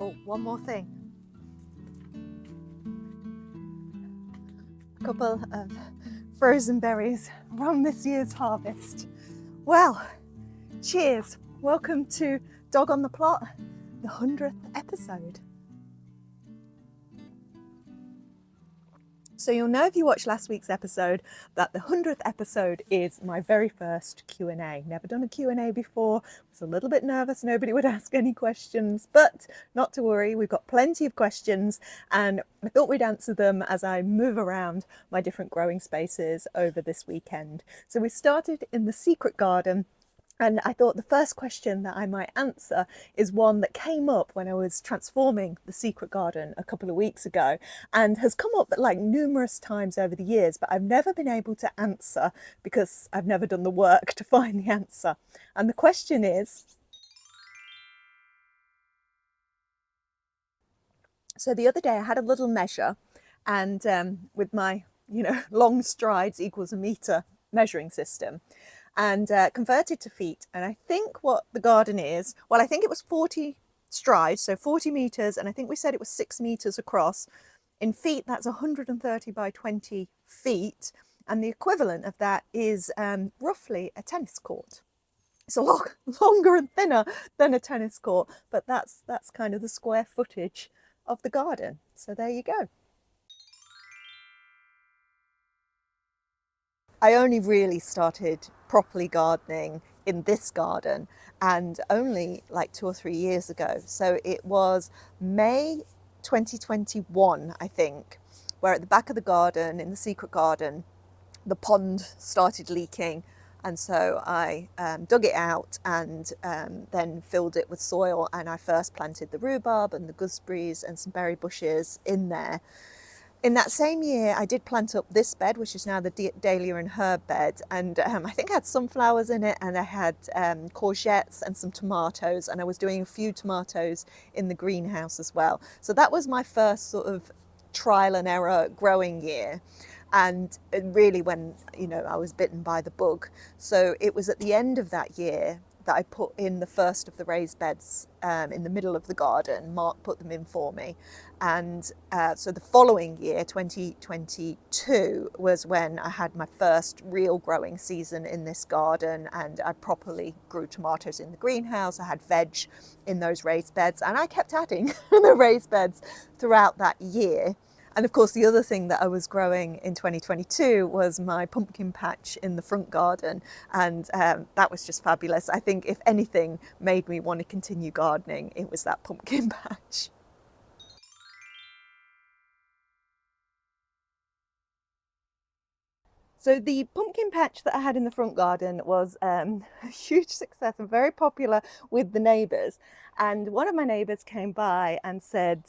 Oh, one more thing. A couple of frozen berries from this year's harvest. Well, cheers. Welcome to Dog on the Plot, the 100th episode. So you'll know if you watched last week's episode that the 100th episode is my very first Q&A. Never done a Q&A before, was a little bit nervous nobody would ask any questions, but not to worry, we've got plenty of questions and I thought we'd answer them as I move around my different growing spaces over this weekend. So we started in the secret garden. And I thought the first question that I might answer is one that came up when I was transforming the secret garden a couple of weeks ago and has come up like numerous times over the years, but I've never been able to answer because I've never done the work to find the answer. And the question is, so the other day I had a little measure and with my, long strides equals a meter measuring system, and converted to feet. And I think what the garden is, well, I think it was 40 strides, so 40 meters, and I think we said it was 6 meters across. In feet, that's 130 by 20 feet, and the equivalent of that is roughly a tennis court. It's a lot longer and thinner than a tennis court, but that's kind of the square footage of the garden. So there you go. I only really started properly gardening in this garden and only like 2 or 3 years ago. So it was May 2021, I think, where at the back of the garden, in the secret garden, the pond started leaking. And so I dug it out and then filled it with soil. And I first planted the rhubarb and the gooseberries and some berry bushes in there. In that same year, I did plant up this bed, which is now the dahlia and herb bed. And I think I had sunflowers in it, and I had courgettes and some tomatoes. And I was doing a few tomatoes in the greenhouse as well. So that was my first sort of trial and error growing year. And really when, I was bitten by the bug. So it was at the end of that year that I put in the first of the raised beds in the middle of the garden. Mark put them in for me. And so the following year, 2022, was when I had my first real growing season in this garden, and I properly grew tomatoes in the greenhouse. I had veg in those raised beds, and I kept adding the raised beds throughout that year. And of course, the other thing that I was growing in 2022 was my pumpkin patch in the front garden. And that was just fabulous. I think if anything made me want to continue gardening, it was that pumpkin patch. So the pumpkin patch that I had in the front garden was a huge success and very popular with the neighbours. And one of my neighbours came by and said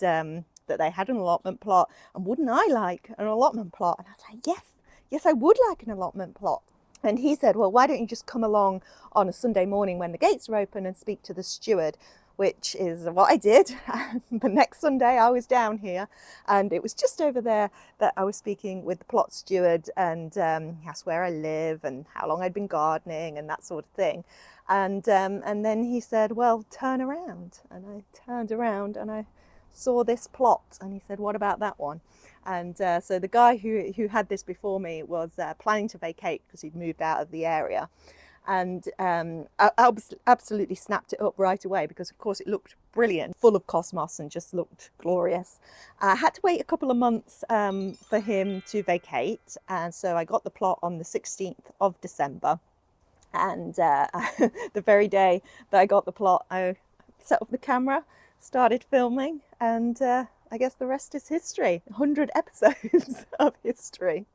that they had an allotment plot, and wouldn't I like an allotment plot? And I was like, yes, I would like an allotment plot. And he said, well, why don't you just come along on a Sunday morning when the gates are open and speak to the steward? Which is what I did. The next Sunday I was down here, and it was just over there that I was speaking with the plot steward, and he asked where I live and how long I'd been gardening and that sort of thing. And then he said, well, turn around. And I turned around and I saw this plot, and he said, what about that one? And so the guy who had this before me was planning to vacate because he'd moved out of the area. And I absolutely snapped it up right away because, of course, it looked brilliant, full of cosmos and just looked glorious. I had to wait a couple of months for him to vacate. And so I got the plot on the 16th of December. And the very day that I got the plot, I set up the camera, started filming, and I guess the rest is history. 100 episodes of history.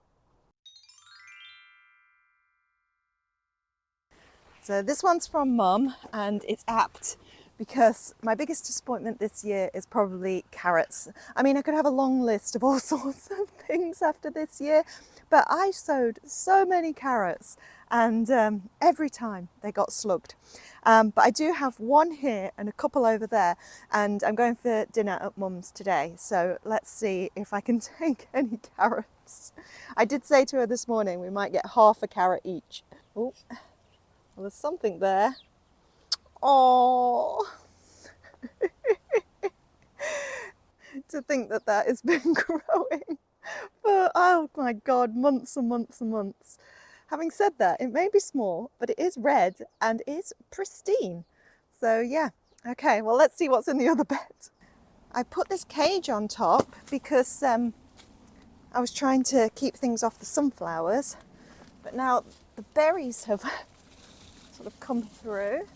So this one's from Mum, and it's apt because my biggest disappointment this year is probably carrots. I mean, I could have a long list of all sorts of things after this year, but I sowed so many carrots, and every time they got slugged. But I do have one here and a couple over there, and I'm going for dinner at Mum's today. So let's see if I can take any carrots. I did say to her this morning we might get half a carrot each. Oh. Well, there's something there. Oh, to think that that has been growing for, oh my God, months and months and months. Having said that, it may be small, but it is red and is pristine. So yeah, okay, well, let's see what's in the other bed. I put this cage on top because I was trying to keep things off the sunflowers, but now the berries have sort of come through.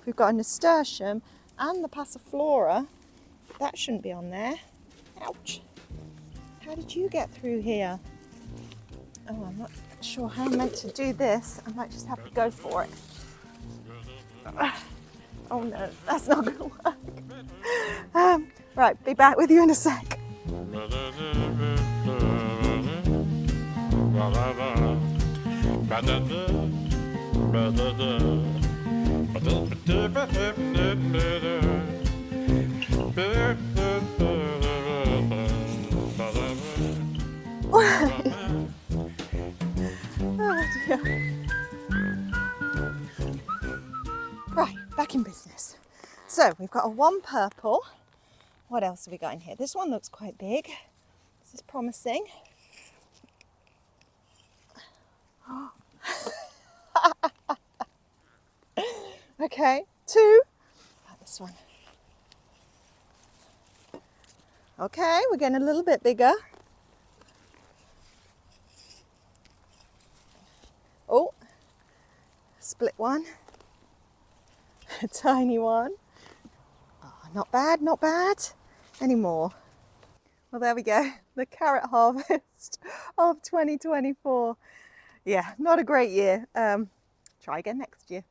We've got a nasturtium and the passiflora. That shouldn't be on there. Ouch. How did you get through here? Oh, I'm not sure how I'm meant to do this. I might just have to go for it. Oh no, that's not going to work. Right, be back with you in a sec. Oh dear. Right, back in business. So we've got a one purple. What else have we got in here? This one looks quite big. This is promising. Okay, two. Like this one. Okay, we're getting a little bit bigger. Oh, split one. A tiny one. Oh, not bad, not bad. Any more? Well, there we go. The carrot harvest of 2024. Yeah, not a great year. Try again next year.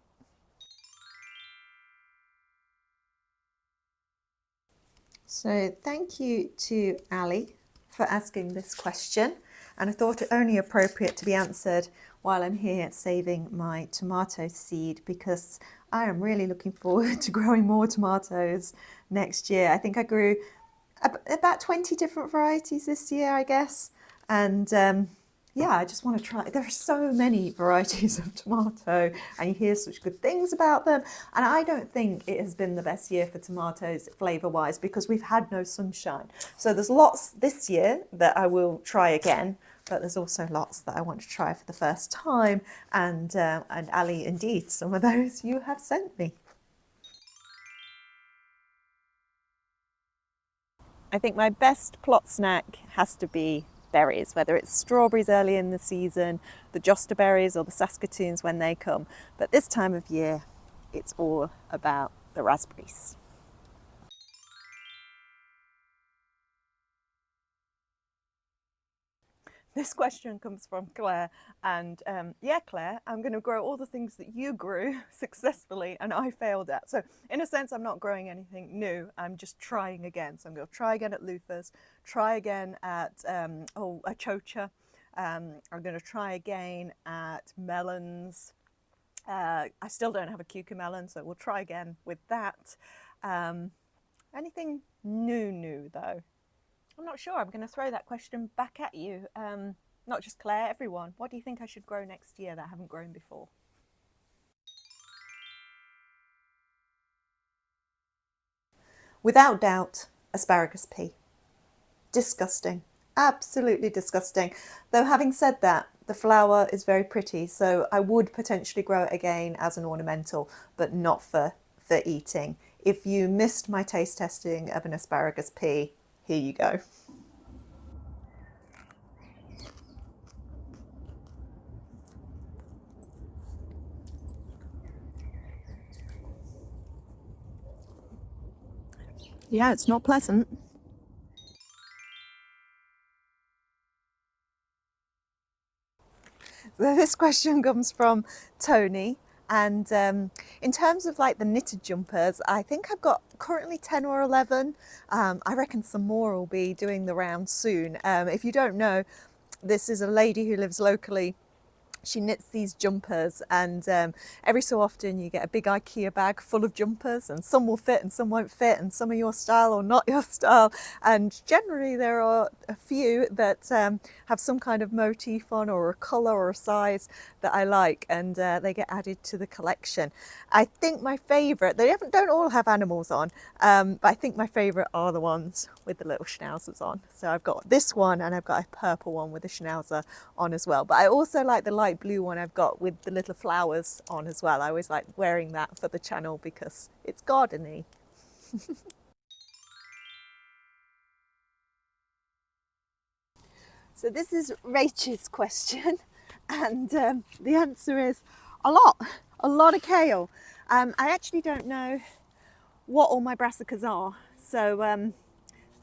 So thank you to Ali for asking this question, and I thought it only appropriate to be answered while I'm here saving my tomato seed, because I am really looking forward to growing more tomatoes next year. I think I grew about 20 different varieties this year, I guess, and yeah, I just want to try. There are so many varieties of tomato and you hear such good things about them. And I don't think it has been the best year for tomatoes flavour wise because we've had no sunshine. So there's lots this year that I will try again, but there's also lots that I want to try for the first time. And Ali, indeed, some of those you have sent me. I think my best plot snack has to be berries, whether it's strawberries early in the season, the joster berries or the saskatoons when they come. But this time of year, it's all about the raspberries. This question comes from Claire, and yeah, Claire, I'm going to grow all the things that you grew successfully and I failed at. So in a sense, I'm not growing anything new. I'm just trying again. So I'm going to try again at loofahs, try again at a chocha. I'm going to try again at melons. I still don't have a cucamelon, so we'll try again with that. Anything new though? I'm not sure. I'm going to throw that question back at you. Not just Claire, everyone. What do you think I should grow next year that I haven't grown before? Without doubt, asparagus pea. Disgusting. Absolutely disgusting. Though having said that, the flower is very pretty, so I would potentially grow it again as an ornamental, but not for eating. If you missed my taste testing of an asparagus pea, here you go. Yeah, it's not pleasant. So this question comes from Tony. And in terms of like the knitted jumpers, I think I've got currently 10 or 11. I reckon some more will be doing the round soon. If you don't know, this is a lady who lives locally she knits these jumpers, and every so often you get a big IKEA bag full of jumpers, and some will fit and some won't fit, and some are your style or not your style. And generally there are a few that have some kind of motif on, or a colour or a size that I like, and they get added to the collection. I think my favourite, they don't all have animals on, but I think my favourite are the ones with the little schnauzers on. So I've got this one, and I've got a purple one with a schnauzer on as well. But I also like the light blue one I've got with the little flowers on as well. I always like wearing that for the channel because it's garden-y. So this is Rachel's question, and the answer is a lot of kale. I actually don't know what all my brassicas are. So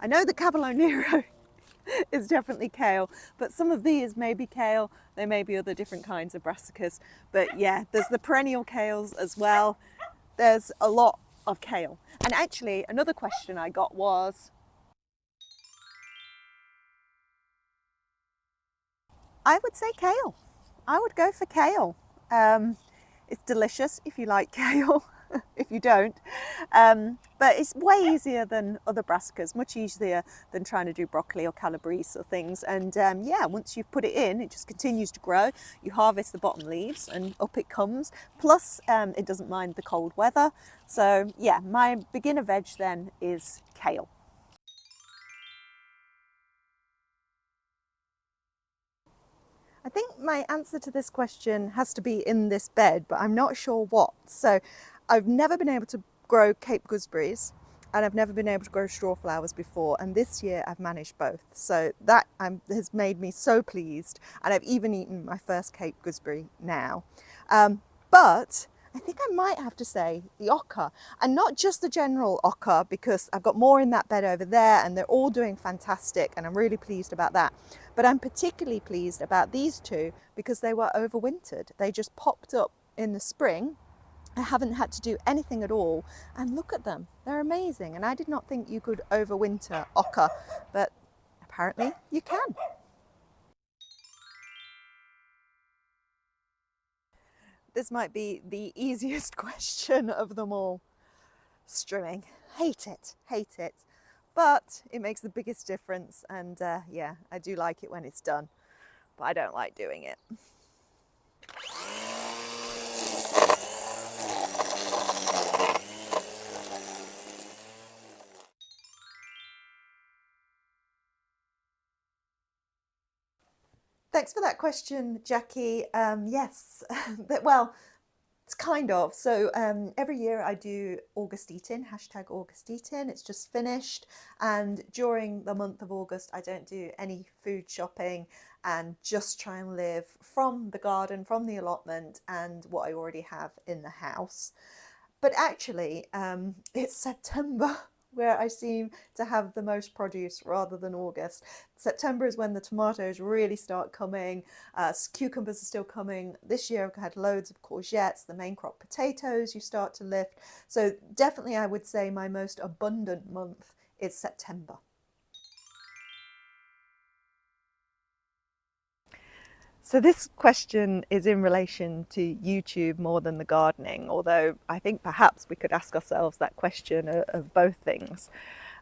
I know the Cavolo Nero is definitely kale, but some of these may be kale, there may be other different kinds of brassicas. But yeah, there's the perennial kales as well. There's a lot of kale. And actually another question I got was, I would say kale. I would go for kale. It's delicious if you like kale. If you don't, but it's way easier than other brassicas, much easier than trying to do broccoli or calabrese or things. And yeah, once you've put it in, it just continues to grow. You harvest the bottom leaves and up it comes. Plus it doesn't mind the cold weather. So yeah, my beginner veg then is kale. I think my answer to this question has to be in this bed, but I'm not sure what. So I've never been able to grow Cape gooseberries, and I've never been able to grow straw flowers before, and this year I've managed both. So that has made me so pleased, and I've even eaten my first Cape gooseberry now. But I think I might have to say the oca, and not just the general oca, because I've got more in that bed over there and they're all doing fantastic, and I'm really pleased about that. But I'm particularly pleased about these two because they were overwintered. They just popped up in the spring. I haven't had to do anything at all, and look at them, they're amazing. And I did not think you could overwinter oca, but apparently you can. This might be the easiest question of them all. Strimming, hate it, but it makes the biggest difference, and yeah, I do like it when it's done, but I don't like doing it. Thanks for that question, Jackie. Yes, well, it's kind of. So every year I do August Eatin, hashtag August Eatin. It's just finished. And during the month of August, I don't do any food shopping and just try and live from the garden, from the allotment, and what I already have in the house. But actually, it's September where I seem to have the most produce rather than August. September is when the tomatoes really start coming, cucumbers are still coming. This year I've had loads of courgettes, the main crop potatoes you start to lift. So definitely I would say my most abundant month is September. So this question is in relation to YouTube more than the gardening, although I think perhaps we could ask ourselves that question of both things.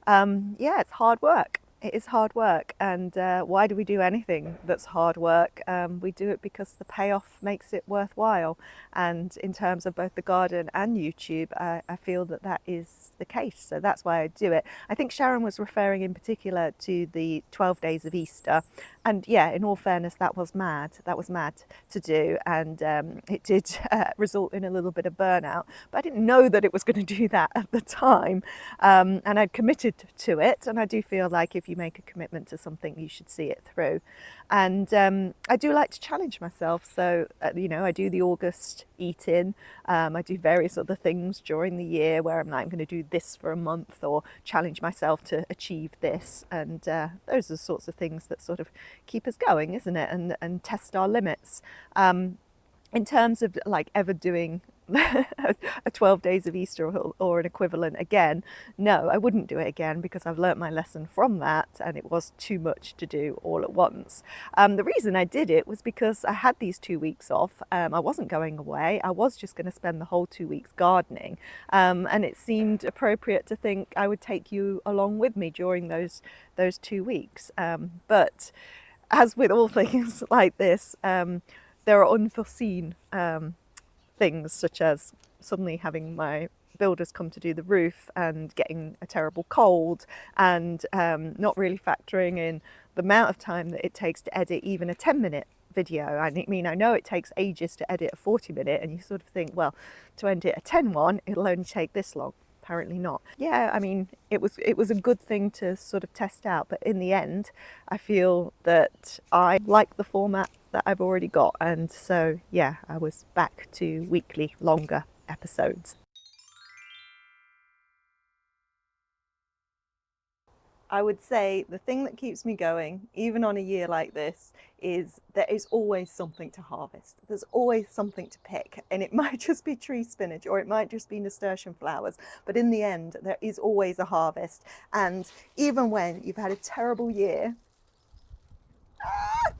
Yeah, it's hard work. It is hard work, and why do we do anything that's hard work? We do it because the payoff makes it worthwhile, and in terms of both the garden and YouTube, I feel that that is the case, so that's why I do it. I think Sharon was referring in particular to the 12 days of Easter, and yeah, in all fairness, that was mad to do, and it did result in a little bit of burnout, but I didn't know that it was going to do that at the time, and I'd committed to it, and I do feel like if you make a commitment to something, you should see it through. And I do like to challenge myself, so you know, I do the August Eat-In, I do various other things during the year where I'm like, I'm going to do this for a month or challenge myself to achieve this, and those are the sorts of things that sort of keep us going, isn't it, and test our limits. In terms of like ever doing a 12 days of Easter or an equivalent again. No, I wouldn't do it again because I've learnt my lesson from that, and it was too much to do all at once. The reason I did it was because I had these 2 weeks off. I wasn't going away. I was just going to spend the whole 2 weeks gardening, and it seemed appropriate to think I would take you along with me during those 2 weeks. But as with all things like this, there are unforeseen things, such as suddenly having my builders come to do the roof and getting a terrible cold, and not really factoring in the amount of time that it takes to edit even a 10-minute video. I mean, I know it takes ages to edit a 40-minute, and you sort of think, well, to edit a 10-1, it'll only take this long. Apparently not. Yeah, I mean, it was a good thing to sort of test out, but in the end, I feel that I like the format that I've already got, and so yeah, I was back to weekly, longer episodes. I would say the thing that keeps me going, even on a year like this, is there is always something to harvest. There's always something to pick, and it might just be tree spinach or it might just be nasturtium flowers, but in the end, there is always a harvest. And even when you've had a terrible year,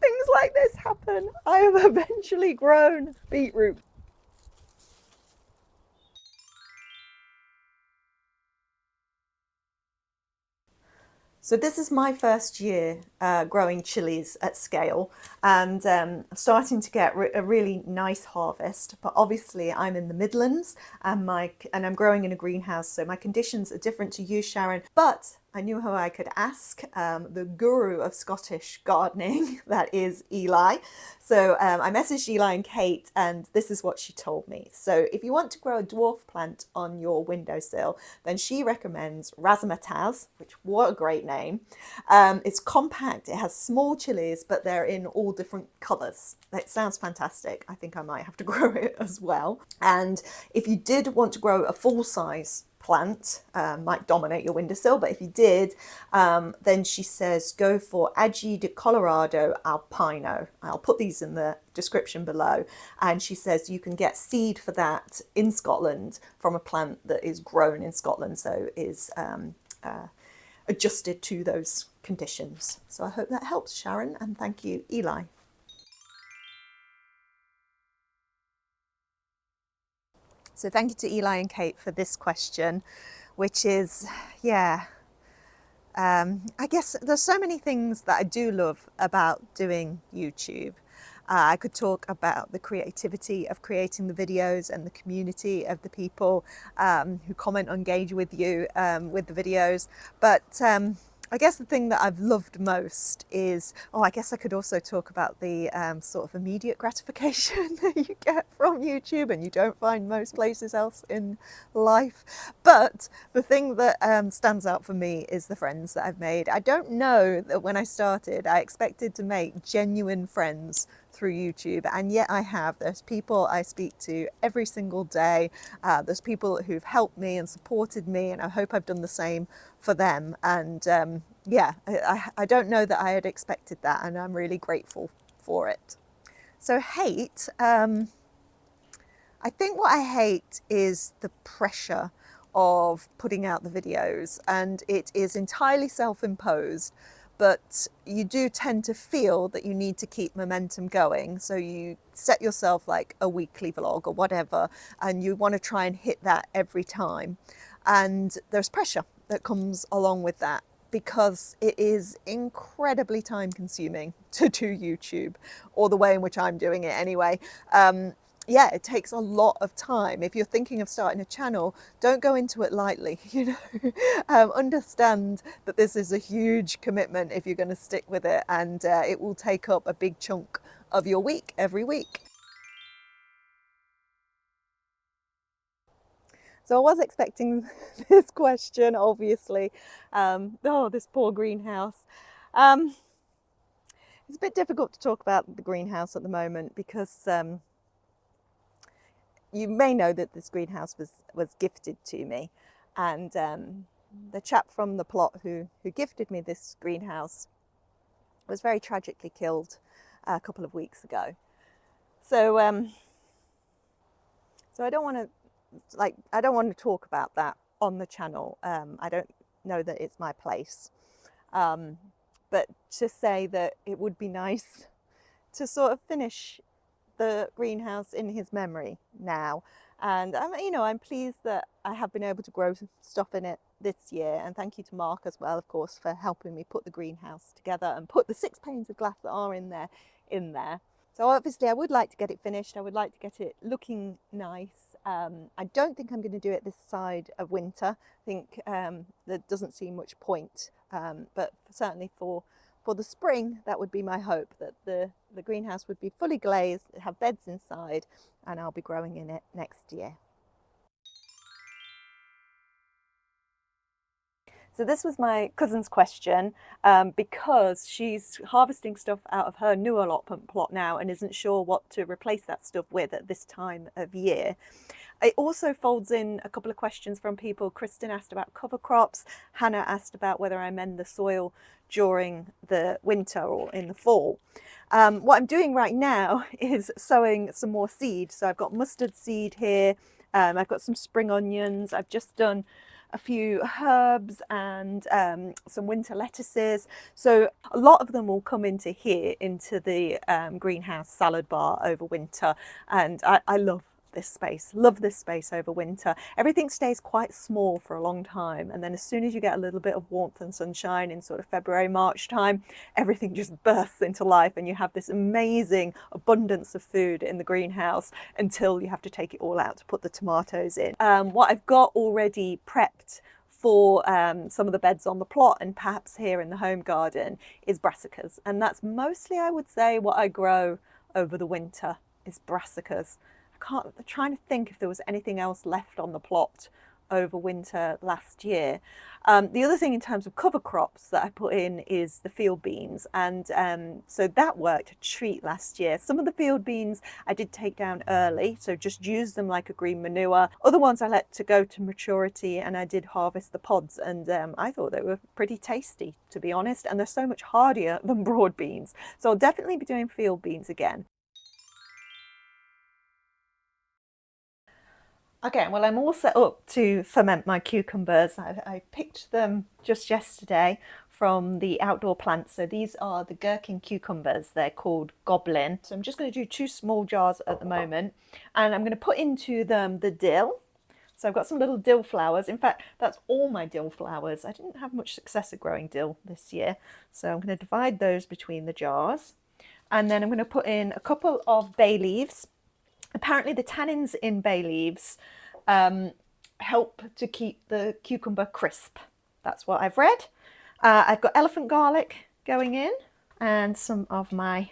things like this happen. I have eventually grown beetroot. So this is my first year growing chilies at scale, and I'm starting to get a really nice harvest. But obviously I'm in the Midlands, and I'm growing in a greenhouse, so my conditions are different to you, Sharon. But I knew who I could ask, the guru of Scottish gardening, that is Eli. So I messaged Eli and Kate, and this is what she told me. So if you want to grow a dwarf plant on your windowsill, then she recommends razzmatazz, which, what a great name. It's compact, it has small chilies, but they're in all different colours. It sounds fantastic. I think I might have to grow it as well. And if you did want to grow a full-size plant, might dominate your windowsill, but if you did, then she says go for Agi de Colorado Alpino. I'll put these in the description below, and she says you can get seed for that in Scotland from a plant that is grown in Scotland, so is adjusted to those conditions. So I hope that helps, Sharon, and thank you, Eli. So thank you to Eli and Kate for this question, which is, yeah, I guess there's so many things that I do love about doing YouTube. I could talk about the creativity of creating the videos and the community of the people who comment, engage with you with the videos. But I guess the thing that I've loved most is, I guess I could also talk about the sort of immediate gratification that you get from YouTube and you don't find most places else in life. But the thing that stands out for me is the friends that I've made. I don't know that when I started, I expected to make genuine friends through YouTube, and yet I have. There's people I speak to every single day. There's people who've helped me and supported me, and I hope I've done the same for them. And yeah, I don't know that I had expected that, and I'm really grateful for it. So hate, I think what I hate is the pressure of putting out the videos, and it is entirely self-imposed. But you do tend to feel that you need to keep momentum going. So you set yourself like a weekly vlog or whatever, and you want to try and hit that every time. And there's pressure that comes along with that, because it is incredibly time consuming to do YouTube, or the way in which I'm doing it anyway. Yeah, it takes a lot of time. If you're thinking of starting a channel, don't go into it lightly, you know. Understand that this is a huge commitment if you're going to stick with it, and it will take up a big chunk of your week every week. So I was expecting this question, obviously. This poor greenhouse. It's a bit difficult to talk about the greenhouse at the moment because you may know that this greenhouse was gifted to me, and the chap from the plot who gifted me this greenhouse was very tragically killed a couple of weeks ago. So So I don't want to talk about that on the channel. I don't know that it's my place. But to say that it would be nice to sort of finish the greenhouse in his memory now. And I'm pleased that I have been able to grow stuff in it this year. And thank you to Mark as well, of course, for helping me put the greenhouse together and put the 6 panes of glass that are in there. So obviously I would like to get it finished. I would like to get it looking nice. I don't think I'm going to do it this side of winter. I think there doesn't seem much point, but certainly for the spring, that would be my hope, that the greenhouse would be fully glazed, have beds inside, and I'll be growing in it next year. So this was my cousin's question, because she's harvesting stuff out of her new allotment plot now and isn't sure what to replace that stuff with at this time of year. It also folds in a couple of questions from people. Kristen asked about cover crops. Hannah asked about whether I mend the soil during the winter or in the fall. What I'm doing right now is sowing some more seed. So I've got mustard seed here. I've got some spring onions. I've just done a few herbs and some winter lettuces. So a lot of them will come into here, into the greenhouse salad bar over winter. And I love this space over winter. Everything stays quite small for a long time, and then as soon as you get a little bit of warmth and sunshine in sort of February, March time, everything just bursts into life and you have this amazing abundance of food in the greenhouse until you have to take it all out to put the tomatoes in. What I've got already prepped for some of the beds on the plot and perhaps here in the home garden is brassicas, and that's mostly, I would say, what I grow over the winter is brassicas. I'm trying to think if there was anything else left on the plot over winter last year. The other thing in terms of cover crops that I put in is the field beans, and so that worked a treat last year. Some of the field beans I did take down early, so just use them like a green manure. Other ones I let to go to maturity, and I did harvest the pods, and I thought they were pretty tasty, to be honest, and they're so much hardier than broad beans. So I'll definitely be doing field beans again. Okay, well, I'm all set up to ferment my cucumbers. I picked them just yesterday from the outdoor plants. So these are the gherkin cucumbers. They're called Goblin. So I'm just going to do 2 small jars at the moment, and I'm going to put into them the dill. So I've got some little dill flowers. In fact, that's all my dill flowers. I didn't have much success at growing dill this year. So I'm going to divide those between the jars. And then I'm going to put in a couple of bay leaves. Apparently the tannins in bay leaves help to keep the cucumber crisp. That's what I've read. I've got elephant garlic going in and some of my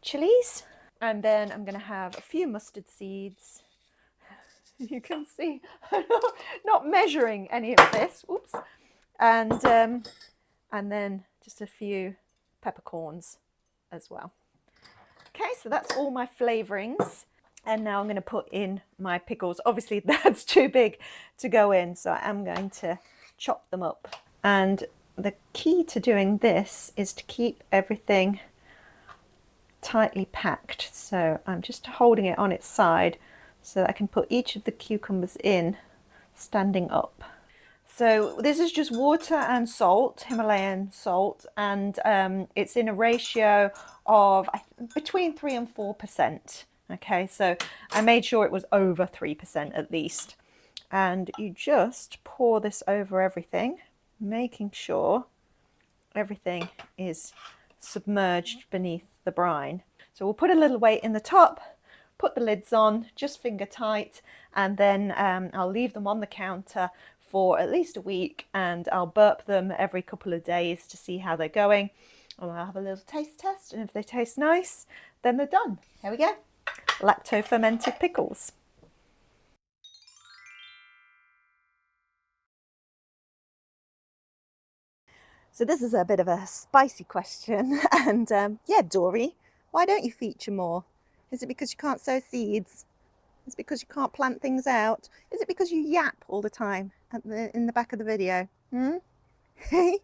chilies. And then I'm going to have a few mustard seeds. You can see I'm not measuring any of this. Oops. And then just a few peppercorns as well. Okay, so that's all my flavorings. And now I'm going to put in my pickles. Obviously that's too big to go in, so I'm going to chop them up. And the key to doing this is to keep everything tightly packed. So I'm just holding it on its side so that I can put each of the cucumbers in standing up. So this is just water and salt, Himalayan salt, and it's in a ratio of between 3 and 4%. Okay, so I made sure it was over 3% at least. And you just pour this over everything, making sure everything is submerged beneath the brine. So we'll put a little weight in the top, put the lids on, just finger tight, and then I'll leave them on the counter for at least a week, and I'll burp them every couple of days to see how they're going. And I'll have a little taste test, and if they taste nice, then they're done. Here we go. Lacto-fermented pickles. So this is a bit of a spicy question, and yeah, Dorie, why don't you feature more? Is it because you can't sow seeds? Is it because you can't plant things out? Is it because you yap all the time in the back of the video? I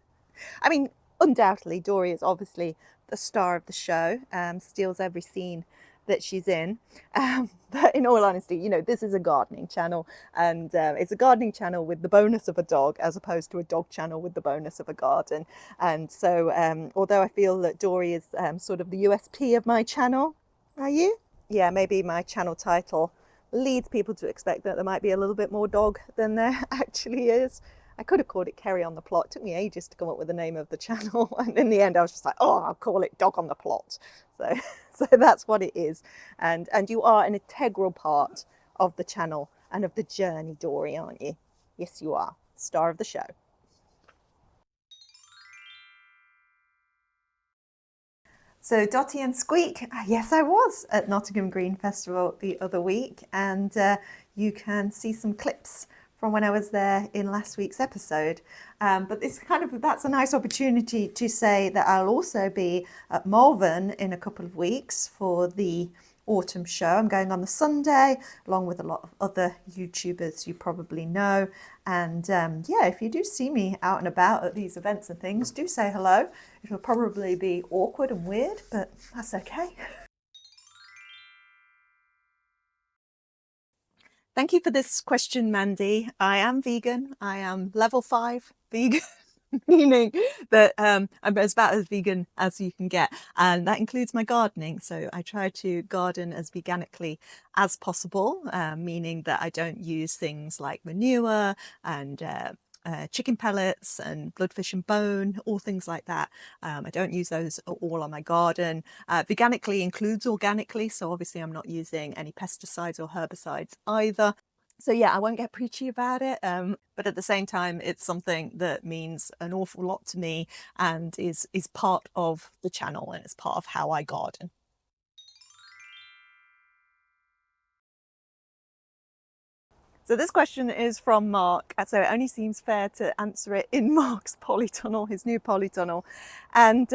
mean, undoubtedly, Dorie is obviously the star of the show, steals every scene that she's in. But in all honesty, you know, this is a gardening channel, and it's a gardening channel with the bonus of a dog, as opposed to a dog channel with the bonus of a garden. And so, although I feel that Dorie is sort of the USP of my channel, are you? Yeah, maybe my channel title leads people to expect that there might be a little bit more dog than there actually is. I could have called it Kerry on the Plot. It took me ages to come up with the name of the channel, and in the end I was just like, oh, I'll call it Dog on the Plot. So so that's what it is. And you are an integral part of the channel and of the journey, Dorie, aren't you? Yes, you are. Star of the show. So Dotty and Squeak, yes, I was at Nottingham Green Festival the other week, and you can see some clips from when I was there in last week's episode. But this that's a nice opportunity to say that I'll also be at Malvern in a couple of weeks for the autumn show. I'm going on the Sunday along with a lot of other YouTubers you probably know. And yeah, if you do see me out and about at these events and things, do say hello. It'll probably be awkward and weird, but that's okay. Thank you for this question, Mandy. I am vegan. I am level 5 vegan. Meaning that I'm about as vegan as you can get, and that includes my gardening. So I try to garden as veganically as possible, meaning that I don't use things like manure and chicken pellets and bloodfish and bone, all things like that. I don't use those all on my garden. Veganically includes organically, so obviously I'm not using any pesticides or herbicides either. So yeah, I won't get preachy about it, but at the same time, it's something that means an awful lot to me and is part of the channel, and it's part of how I garden. So this question is from Mark, so it only seems fair to answer it in Mark's polytunnel, his new polytunnel. And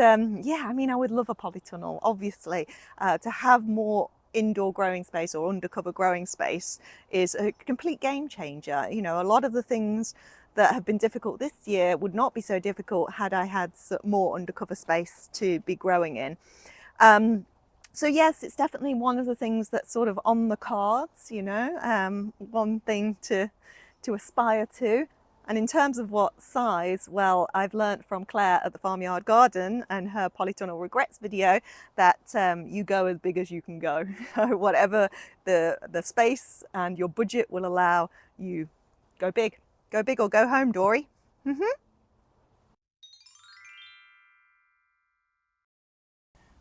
yeah, I mean, I would love a polytunnel, obviously. To have more indoor growing space or undercover growing space is a complete game changer. You know, a lot of the things that have been difficult this year would not be so difficult had I had more undercover space to be growing in. So yes, it's definitely one of the things that's sort of on the cards, you know, one thing to aspire to. And in terms of what size, well, I've learnt from Claire at the Farmyard Garden and her Polytunnel Regrets video that you go as big as you can go. Whatever the space and your budget will allow, you go big. Go big or go home, Dorie.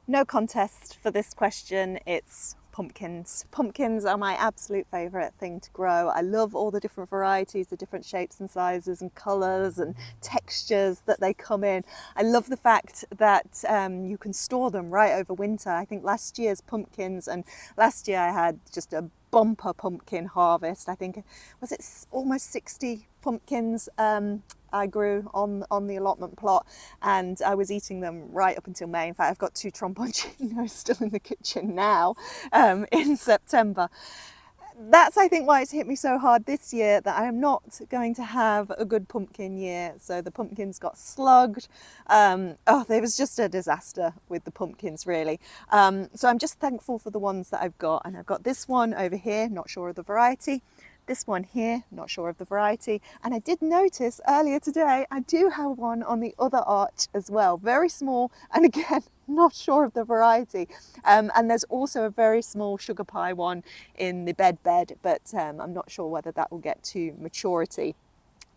No contest for this question, it's pumpkins. Pumpkins are my absolute favourite thing to grow. I love all the different varieties, the different shapes and sizes and colours and textures that they come in. I love the fact that you can store them right over winter. I think last year's pumpkins, and last year I had just a bumper pumpkin harvest. I think, was it almost 60 pumpkins I grew on the allotment plot, and I was eating them right up until May. In fact, I've got 2 tromboncinos still in the kitchen now in September. That's, I think, why it's hit me so hard this year, that I am not going to have a good pumpkin year. So the pumpkins got slugged. Oh, it was just a disaster with the pumpkins, really. So I'm just thankful for the ones that I've got. And I've got this one over here, not sure of the variety. This one here, not sure of the variety. And I did notice earlier today, I do have one on the other arch as well. Very small, and again, not sure of the variety. And there's also a very small sugar pie one in the bed, but I'm not sure whether that will get to maturity.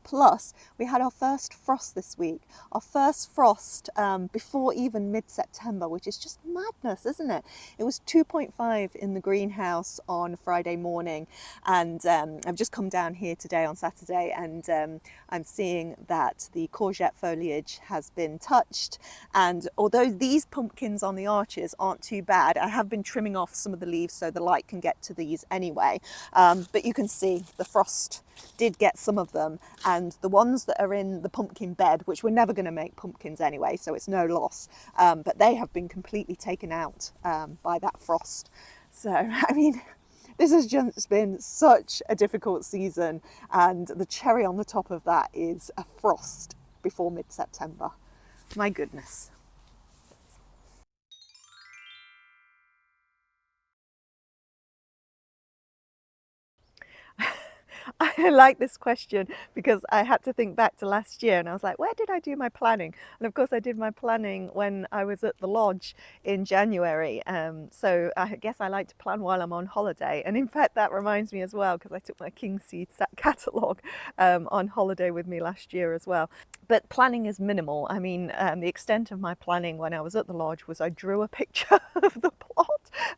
Plus, we had our first frost this week, our first frost before even mid-September, which is just madness, isn't it? It was 2.5 in the greenhouse on Friday morning, and I've just come down here today on Saturday, and I'm seeing that the courgette foliage has been touched. And although these pumpkins on the arches aren't too bad, I have been trimming off some of the leaves so the light can get to these anyway. But you can see the frost did get some of them, and the ones that are in the pumpkin bed, which we're never going to make pumpkins anyway, so it's no loss, but they have been completely taken out by that frost. So I mean, this has just been such a difficult season, and the cherry on the top of that is a frost before mid-September. My goodness. I like this question because I had to think back to last year and I was like, where did I do my planning? And of course I did my planning when I was at the lodge in January. So I guess I like to plan while I'm on holiday. And in fact, that reminds me as well, because I took my King Seed catalogue on holiday with me last year as well. But planning is minimal. I mean, the extent of my planning when I was at the lodge was I drew a picture of the plot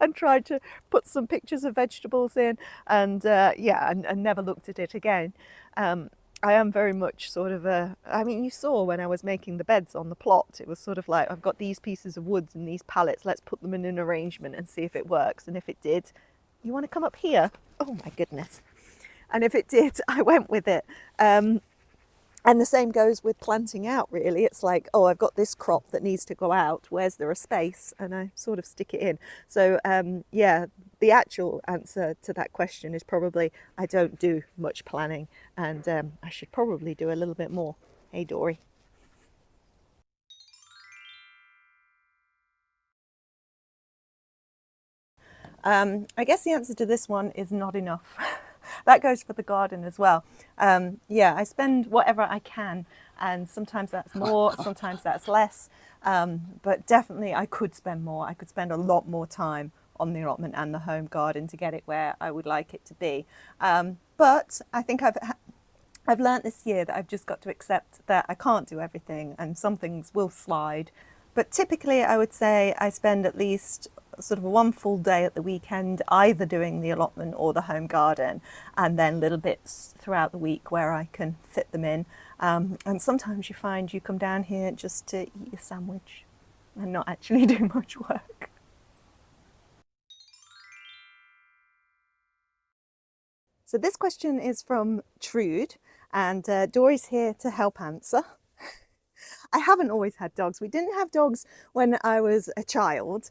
and tried to put some pictures of vegetables in, and and never looked at it again. I am very much sort of I mean, you saw when I was making the beds on the plot, it was sort of like, I've got these pieces of woods and these pallets, let's put them in an arrangement and see if it works. And if it did, you want to come up here? Oh my goodness. And if it did, I went with it. And the same goes with planting out, really. It's like, oh, I've got this crop that needs to go out. Where's there a space? And I sort of stick it in. So, yeah, the actual answer to that question is probably I don't do much planning, and I should probably do a little bit more. Hey, Dorie. I guess the answer to this one is not enough. That goes for the garden as well. Yeah, I spend whatever I can, and sometimes that's more, sometimes that's less, but definitely I could spend more. I could spend a lot more time on the allotment and the home garden to get it where I would like it to be. But I think I've learnt this year that I've just got to accept that I can't do everything, and some things will slide. But typically I would say I spend at least sort of one full day at the weekend either doing the allotment or the home garden, and then little bits throughout the week where I can fit them in. And sometimes you find you come down here just to eat a sandwich and not actually do much work. So this question is from Trude, and Dorie's here to help answer. I haven't always had dogs. We didn't have dogs when I was a child.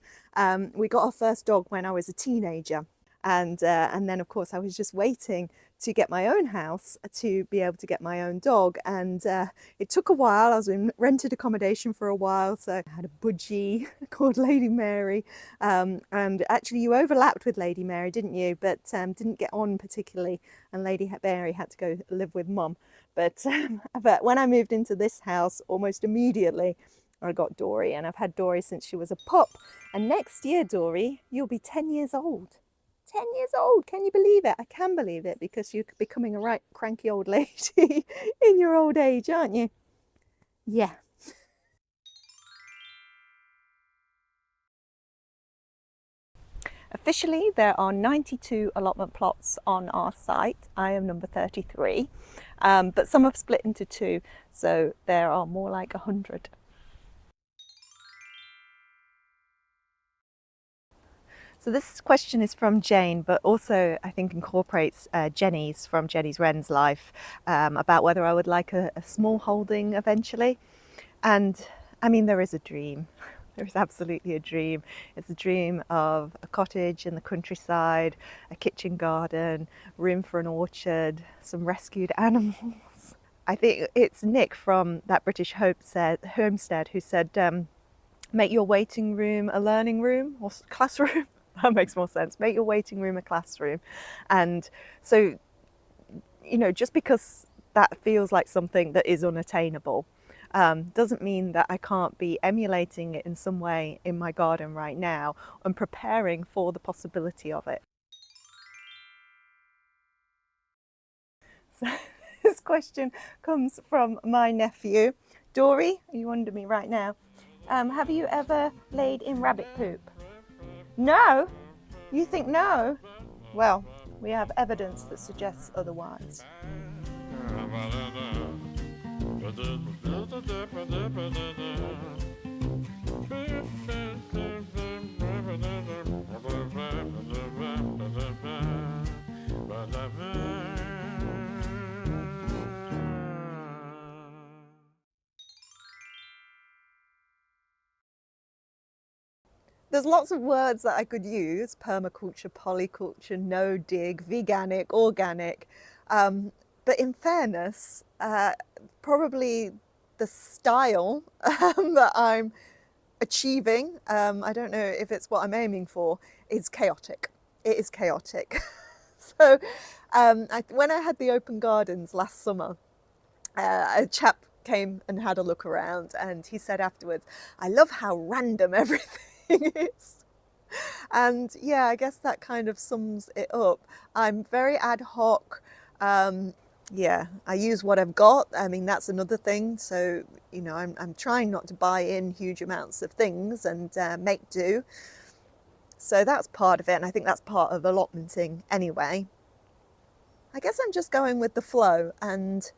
We got our first dog when I was a teenager. And then, of course, I was just waiting to get my own house to be able to get my own dog. And it took a while. I was in rented accommodation for a while. So I had a budgie called Lady Mary. And actually, you overlapped with Lady Mary, didn't you? But didn't get on particularly. And Lady Mary had to go live with Mum. But when I moved into this house, almost immediately, I got Dorie. And I've had Dorie since she was a pup. And next year, Dorie, you'll be 10 years old. 10 years old, can you believe it? I can believe it, because you're becoming a right cranky old lady in your old age, aren't you? Yeah. Officially, there are 92 allotment plots on our site. I am number 33, but some have split into two, so there are more like 100. So this question is from Jane, but also I think incorporates Jenny's from Jenny's Wren's life, about whether I would like a small holding eventually. And I mean, there is a dream. There is absolutely a dream. It's a dream of a cottage in the countryside, a kitchen garden, room for an orchard, some rescued animals. I think it's Nick from that British Homestead who said, make your waiting room a learning room or classroom. That makes more sense. Make your waiting room a classroom. And so, you know, just because that feels like something that is unattainable, doesn't mean that I can't be emulating it in some way in my garden right now and preparing for the possibility of it. So this question comes from my nephew. Dorie, are you under me right now? Have you ever laid in rabbit poop? No? You think no? Well, we have evidence that suggests otherwise. There's lots of words that I could use: permaculture, polyculture, no dig, veganic, organic. But in fairness, probably the style that I'm achieving, I don't know if it's what I'm aiming for, is chaotic. It is chaotic. So when I had the open gardens last summer, a chap came and had a look around, and he said afterwards, I love how random everything is. And yeah, I guess that kind of sums it up. I'm very ad hoc. Yeah, I use what I've got. I mean, that's another thing. So, you know, I'm trying not to buy in huge amounts of things and make do. So that's part of it. And I think that's part of allotmenting anyway. I guess I'm just going with the flow, and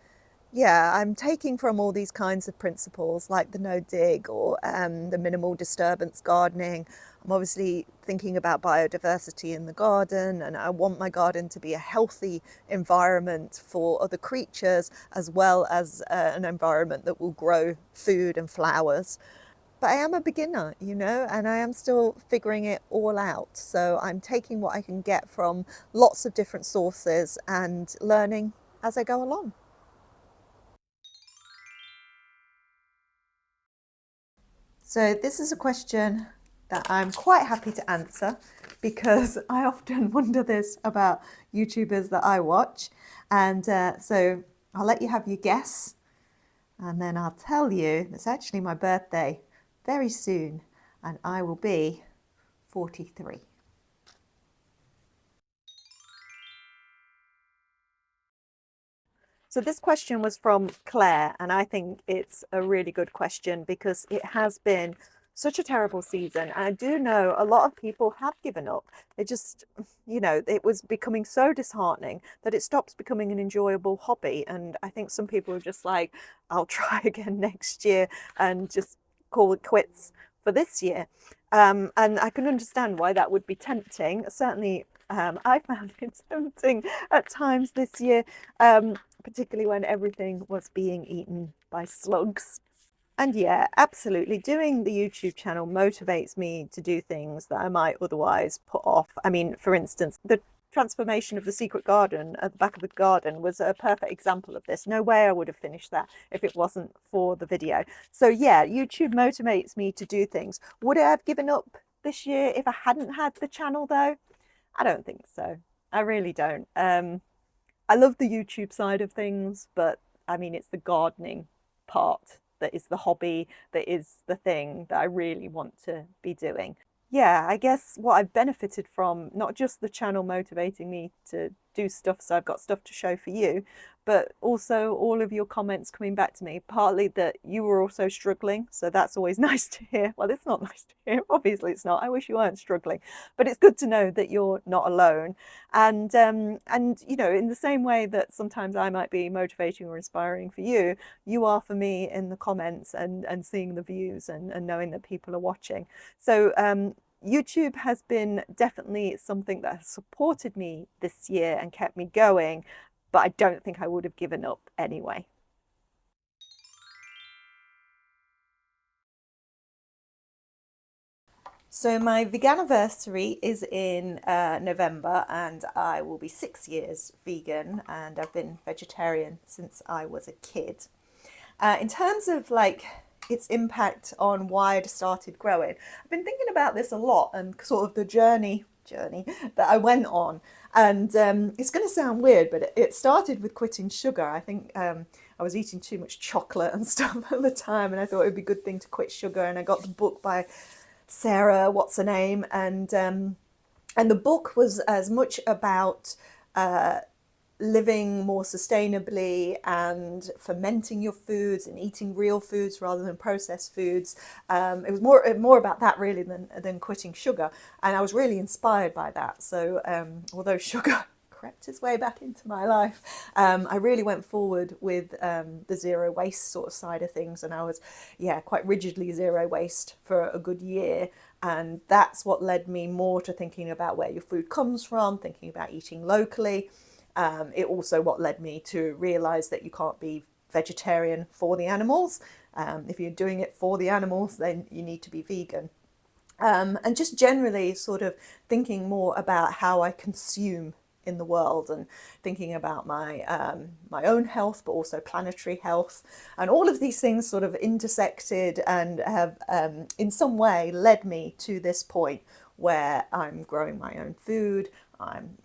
yeah, I'm taking from all these kinds of principles like the no dig or the minimal disturbance gardening. I'm obviously thinking about biodiversity in the garden, and I want my garden to be a healthy environment for other creatures, as well as an environment that will grow food and flowers. But I am a beginner, you know, and I am still figuring it all out. So I'm taking what I can get from lots of different sources and learning as I go along. So this is a question that I'm quite happy to answer, because I often wonder this about YouTubers that I watch. And so I'll let you have your guess, and then I'll tell you it's actually my birthday very soon, and I will be 43. So this question was from Claire, and I think it's a really good question because it has been such a terrible season. And I do know a lot of people have given up. They just, you know, it was becoming so disheartening that it stops becoming an enjoyable hobby. And I think some people are just like, I'll try again next year and just call it quits for this year. And I can understand why that would be tempting. Certainly, I found it tempting at times this year, particularly when everything was being eaten by slugs. And yeah, absolutely. Doing the YouTube channel motivates me to do things that I might otherwise put off. I mean, for instance, the transformation of the secret garden at the back of the garden was a perfect example of this. No way I would have finished that if it wasn't for the video. So yeah, YouTube motivates me to do things. Would I have given up this year if I hadn't had the channel though? I don't think so. I really don't. I love the YouTube side of things, but I mean, it's the gardening part that is the hobby, that is the thing that I really want to be doing. Yeah, I guess what I've benefited from, not just the channel motivating me to do stuff so I've got stuff to show for you, but also all of your comments coming back to me, partly that you were also struggling, so that's always nice to hear. Well, it's not nice to hear, obviously it's not. I wish you weren't struggling, but it's good to know that you're not alone. And you know, in the same way that sometimes I might be motivating or inspiring for you, you are for me in the comments and seeing the views and knowing that people are watching. So YouTube has been definitely something that has supported me this year and kept me going, but I don't think I would have given up anyway. So my veganiversary is in November, and I will be 6 years vegan, and I've been vegetarian since I was a kid. In terms of like its impact on why I started growing, I've been thinking about this a lot and sort of the journey that I went on. And it's going to sound weird, but it started with quitting sugar. I think I was eating too much chocolate and stuff at the time, and I thought it would be a good thing to quit sugar. And I got the book by Sarah, what's her name, and the book was as much about living more sustainably and fermenting your foods and eating real foods rather than processed foods. It was more about that really than quitting sugar, and I was really inspired by that. So although sugar crept its way back into my life, I really went forward with the zero waste sort of side of things, and I was quite rigidly zero waste for a good year. And that's what led me more to thinking about where your food comes from, thinking about eating locally. It also what led me to realise that you can't be vegetarian for the animals. If you're doing it for the animals, then you need to be vegan. And just generally sort of thinking more about how I consume in the world, and thinking about my my own health, but also planetary health, and all of these things sort of intersected and have in some way led me to this point where I'm growing my own food, I'm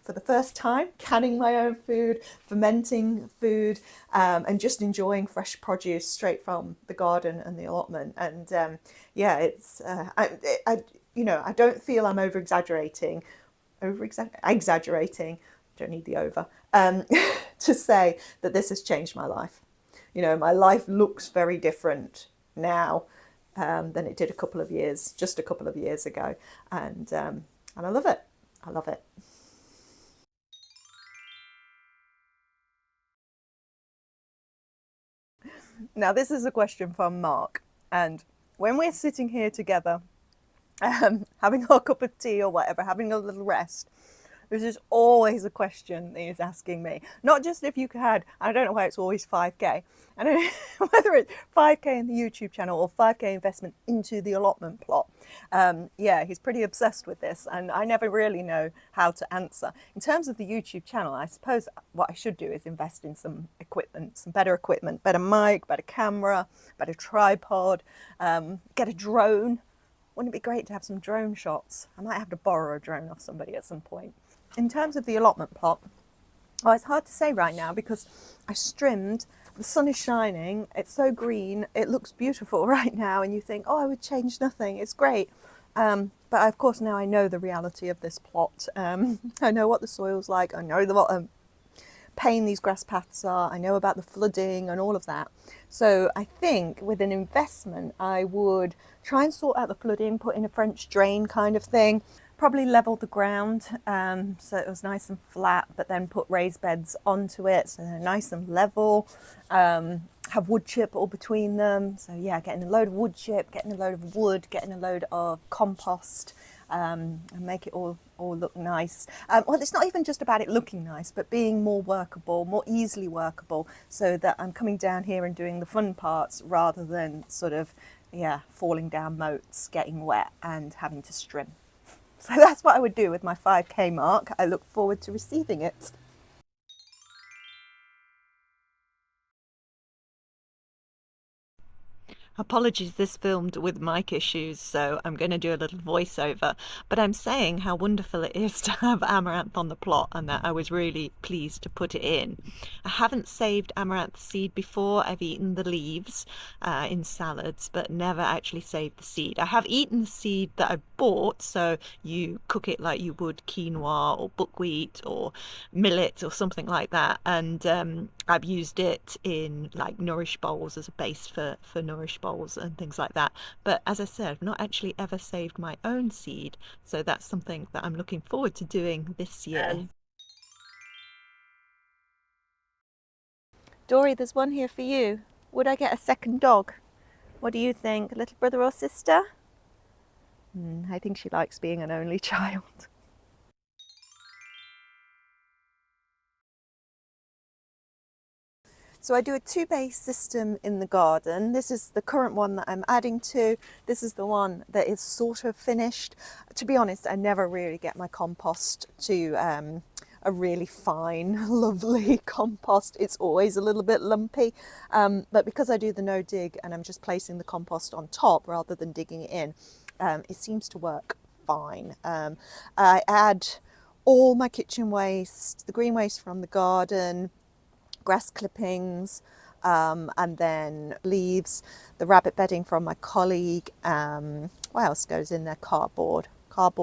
for the first time, canning my own food, fermenting food, and just enjoying fresh produce straight from the garden and the allotment. And yeah, it's I don't feel I'm exaggerating. Don't need the over to say that this has changed my life. My life looks very different now than it did just a couple of years ago, and I love it. I love it. Now, this is a question from Mark, and when we're sitting here together, having our cup of tea or whatever, having a little rest, this is always a question that he's asking me. Not just if you had, I don't know why it's always 5K. I don't know whether it's 5K in the YouTube channel or 5K investment into the allotment plot. Yeah, he's pretty obsessed with this, and I never really know how to answer. In terms of the YouTube channel, I suppose what I should do is invest in some equipment, some better equipment, better mic, better camera, better tripod, get a drone. Wouldn't it be great to have some drone shots? I might have to borrow a drone off somebody at some point. In terms of the allotment plot, well, it's hard to say right now because I trimmed, the sun is shining, it's so green, it looks beautiful right now, and you think, oh, I would change nothing, it's great. But of course now I know the reality of this plot. I know what the soil's like, I know what a pain these grass paths are, I know about the flooding and all of that. So I think with an investment I would try and sort out the flooding, put in a French drain kind of thing, probably level the ground so it was nice and flat, but then put raised beds onto it so they're nice and level, have wood chip all between them. So yeah, getting a load of wood chip, getting a load of wood, getting a load of compost, and make it all look nice. Well, it's not even just about it looking nice, but being more workable, more easily workable, so that I'm coming down here and doing the fun parts rather than sort of, yeah, falling down moats, getting wet and having to strim. So that's what I would do with my 5K mark. I look forward to receiving it. Apologies, this filmed with mic issues, so I'm going to do a little voiceover. But I'm saying how wonderful it is to have amaranth on the plot and that I was really pleased to put it in. I haven't saved amaranth seed before. I've eaten the leaves in salads, but never actually saved the seed. I have eaten the seed that I bought, so you cook it like you would quinoa or buckwheat or millet or something like that. And I've used it in like nourish bowls as a base for nourish bowls and things like that. But as I said, I've not actually ever saved my own seed, so that's something that I'm looking forward to doing this year. Dorie, there's one here for you. Would I get a second dog? What do you think, little brother or sister? I think she likes being an only child. So I do a two-base system in the garden. This is the current one that I'm adding to. This is the one that is sort of finished. To be honest, I never really get my compost to a really fine, lovely compost. It's always a little bit lumpy. But because I do the no dig and I'm just placing the compost on top rather than digging it in, it seems to work fine. I add all my kitchen waste, the green waste from the garden, grass clippings, and then leaves, the rabbit bedding from my colleague. What else goes in there? Cardboard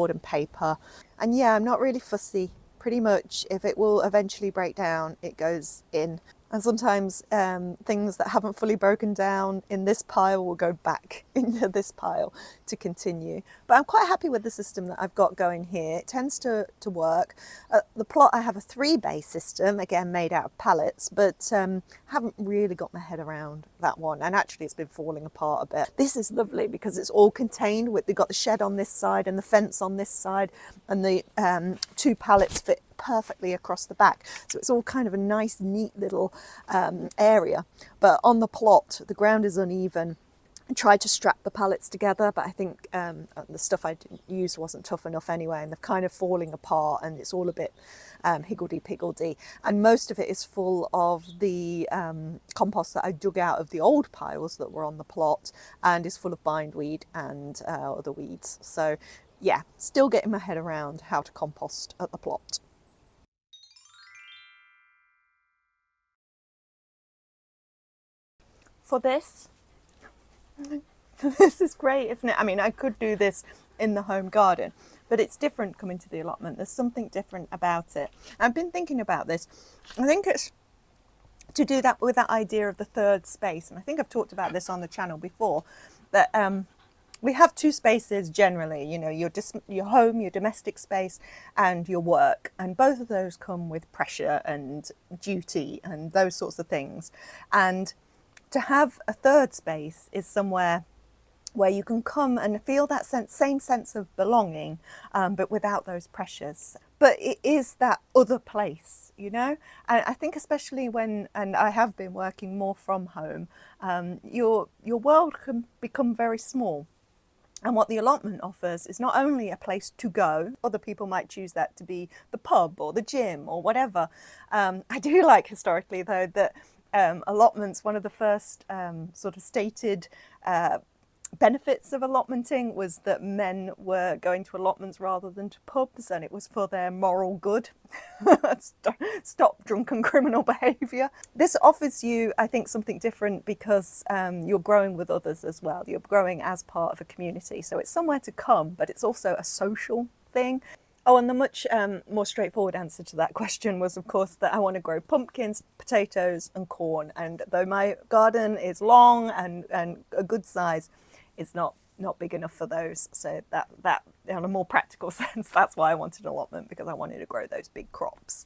and paper. And yeah, I'm not really fussy. Pretty much if it will eventually break down, it goes in. And sometimes things that haven't fully broken down in this pile will go back into this pile to continue. But I'm quite happy with the system that I've got going here. It tends to work. The plot, I have a 3-bay system, again made out of pallets, but haven't really got my head around that one. And actually it's been falling apart a bit. This is lovely because it's all contained. They've got the shed on this side and the fence on this side, and the 2 pallets fit perfectly across the back, so it's all kind of a nice neat little area. But on the plot the ground is uneven. I tried to strap the pallets together, but I think the stuff I used wasn't tough enough anyway, and they're kind of falling apart and it's all a bit higgledy-piggledy, and most of it is full of the compost that I dug out of the old piles that were on the plot, and is full of bindweed and other weeds. So yeah, still getting my head around how to compost at the plot. for this. This is great, isn't it? I mean, I could do this in the home garden, but it's different coming to the allotment. There's something different about it. I've been thinking about this. I think it's to do that with that idea of the third space. And I think I've talked about this on the channel before, that we have two spaces generally, you know, your home, your domestic space, and your work. And both of those come with pressure and duty and those sorts of things. And to have a third space is somewhere where you can come and feel that same sense of belonging, but without those pressures. But it is that other place, you know? And I think especially when, and I have been working more from home, your world can become very small. And what the allotment offers is not only a place to go, other people might choose that to be the pub or the gym or whatever. I do like historically though that allotments, one of the first sort of stated benefits of allotmenting was that men were going to allotments rather than to pubs, and it was for their moral good. Stop drunken criminal behaviour. This offers you, I think, something different because you're growing with others as well. You're growing as part of a community. So it's somewhere to come, but it's also a social thing. Oh, and the much more straightforward answer to that question was, of course, that I want to grow pumpkins, potatoes and corn. And though my garden is long and a good size, it's not big enough for those. So that in a more practical sense, that's why I wanted an allotment, because I wanted to grow those big crops.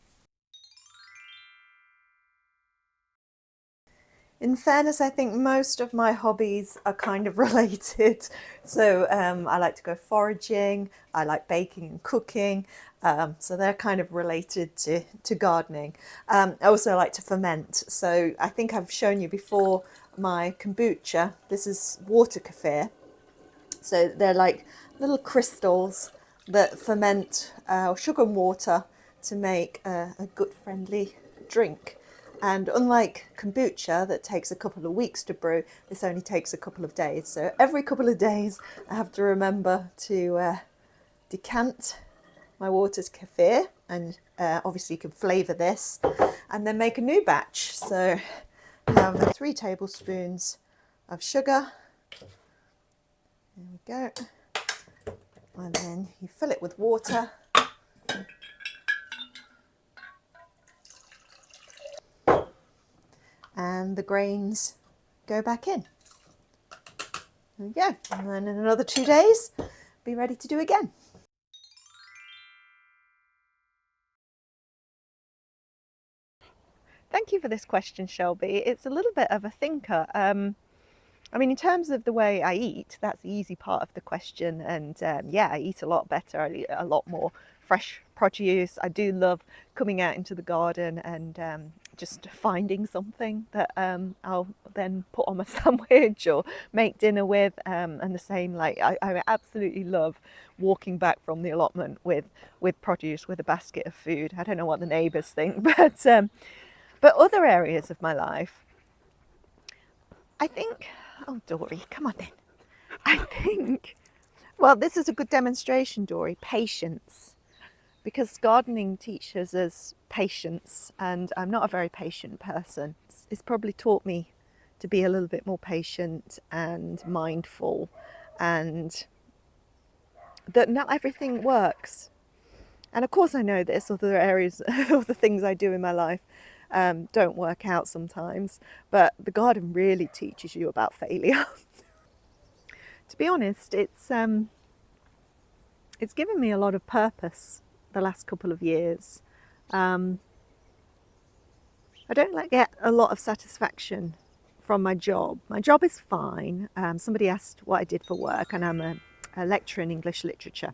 In fairness, I think most of my hobbies are kind of related. So I like to go foraging, I like baking and cooking, so they're kind of related to gardening. I also like to ferment. So I think I've shown you before my kombucha. This is water kefir. So they're like little crystals that ferment sugar and water to make a gut-friendly drink. And unlike kombucha that takes a couple of weeks to brew, this only takes a couple of days. So every couple of days I have to remember to decant my water kefir, and obviously you can flavour this and then make a new batch. So I have 3 tablespoons of sugar. There we go. And then you fill it with water. And the grains go back in. There we go. And then in another 2 days, be ready to do again. Thank you for this question, Shelby. It's a little bit of a thinker. I mean, in terms of the way I eat, that's the easy part of the question. And yeah, I eat a lot better. I eat a lot more fresh produce. I do love coming out into the garden and just finding something that I'll then put on my sandwich or make dinner with. And the same, like I absolutely love walking back from the allotment with produce, with a basket of food. I don't know what the neighbours think, but other areas of my life, I think, oh, Dorie, come on then. I think, well, this is a good demonstration, Dorie, patience. Because gardening teaches us patience, and I'm not a very patient person. It's probably taught me to be a little bit more patient and mindful, and that not everything works. And of course I know there's other areas of the things I do in my life don't work out sometimes, but the garden really teaches you about failure. To be honest, it's given me a lot of purpose the last couple of years. I don't get a lot of satisfaction from my job. My job is fine. Somebody asked what I did for work, and I'm a lecturer in English literature,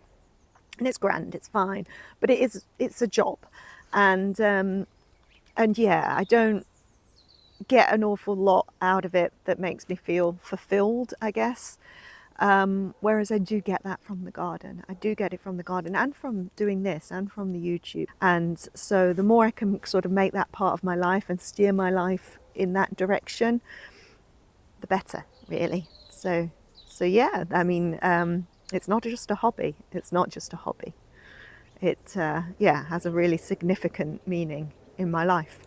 and it's grand, it's fine, but it's a job, and yeah, I don't get an awful lot out of it that makes me feel fulfilled, I guess. Whereas I do get that from the garden. I do get it from the garden and from doing this and from the YouTube. And so the more I can sort of make that part of my life and steer my life in that direction, the better, really. So yeah, I mean, it's not just a hobby. It's not just a hobby. It, yeah, has a really significant meaning in my life.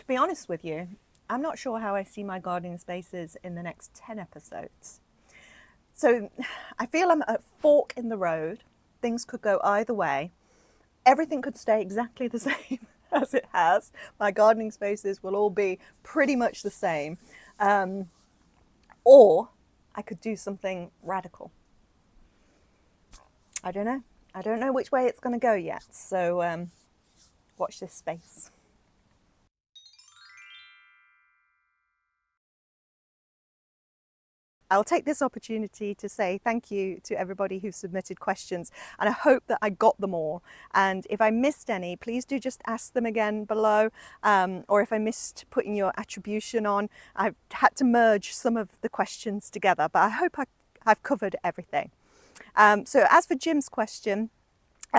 be honest with you, I'm not sure how I see my gardening spaces in the next 10 episodes. So I feel I'm at a fork in the road. Things could go either way. Everything could stay exactly the same as it has. My gardening spaces will all be pretty much the same. Or I could do something radical. I don't know. I don't know which way it's going to go yet. So watch this space. I'll take this opportunity to say thank you to everybody who submitted questions, and I hope that I got them all. And if I missed any, please do just ask them again below, or if I missed putting your attribution on, I've had to merge some of the questions together, but I hope I've covered everything. So as for Jim's question,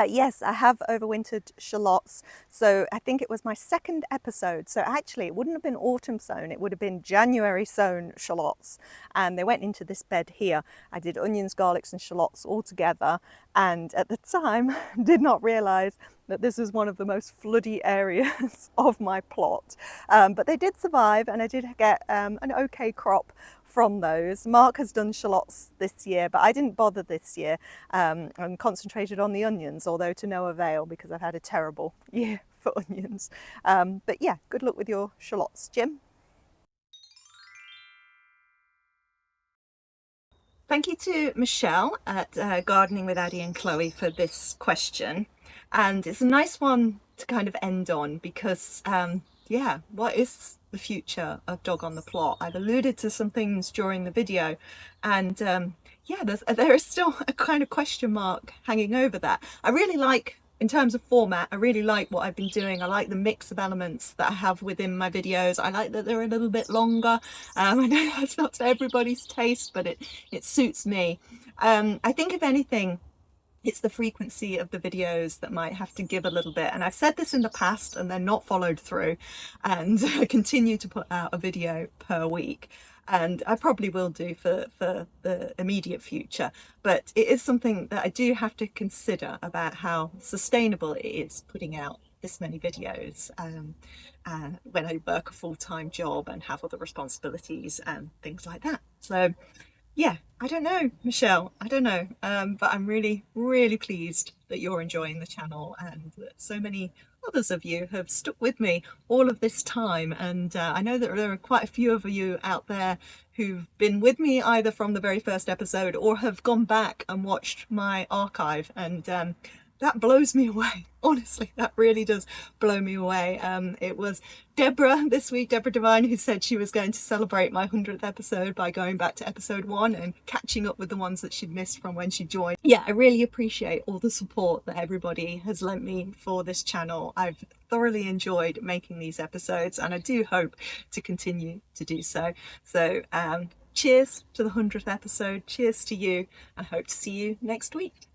yes, I have overwintered shallots. So I think it was my second episode. So actually it wouldn't have been autumn sown, it would have been January sown shallots. And they went into this bed here. I did onions, garlics and shallots all together. And at the time did not realize that this was one of the most floody areas of my plot. But they did survive and I did get an okay crop from those. Mark has done shallots this year, but I didn't bother this year and concentrated on the onions, although to no avail because I've had a terrible year for onions. But yeah, good luck with your shallots, Jim. Thank you to Michelle at Gardening with Addie and Chloe for this question. And it's a nice one to kind of end on because, yeah, what is the future of Dog on the Plot? I've alluded to some things during the video and yeah, there is still a kind of question mark hanging over that. I really like, in terms of format, I really like what I've been doing. I like the mix of elements that I have within my videos. I like that they're a little bit longer. I know that's not to everybody's taste, but it suits me. I think if anything, it's the frequency of the videos that might have to give a little bit. And I've said this in the past and they're not followed through, and I continue to put out a video per week. And I probably will do for the immediate future, but it is something that I do have to consider about how sustainable it is putting out this many videos when I work a full-time job and have other responsibilities and things like that. So yeah, I don't know, Michelle, I don't know, but I'm really, really pleased that you're enjoying the channel and that so many others of you have stuck with me all of this time. And I know that there are quite a few of you out there who've been with me either from the very first episode or have gone back and watched my archive, and that blows me away. Honestly, that really does blow me away. It was Deborah this week, Deborah Devine, who said she was going to celebrate my 100th episode by going back to episode 1 and catching up with the ones that she'd missed from when she joined. Yeah, I really appreciate all the support that everybody has lent me for this channel. I've thoroughly enjoyed making these episodes and I do hope to continue to do so. So cheers to the 100th episode, cheers to you, and hope to see you next week.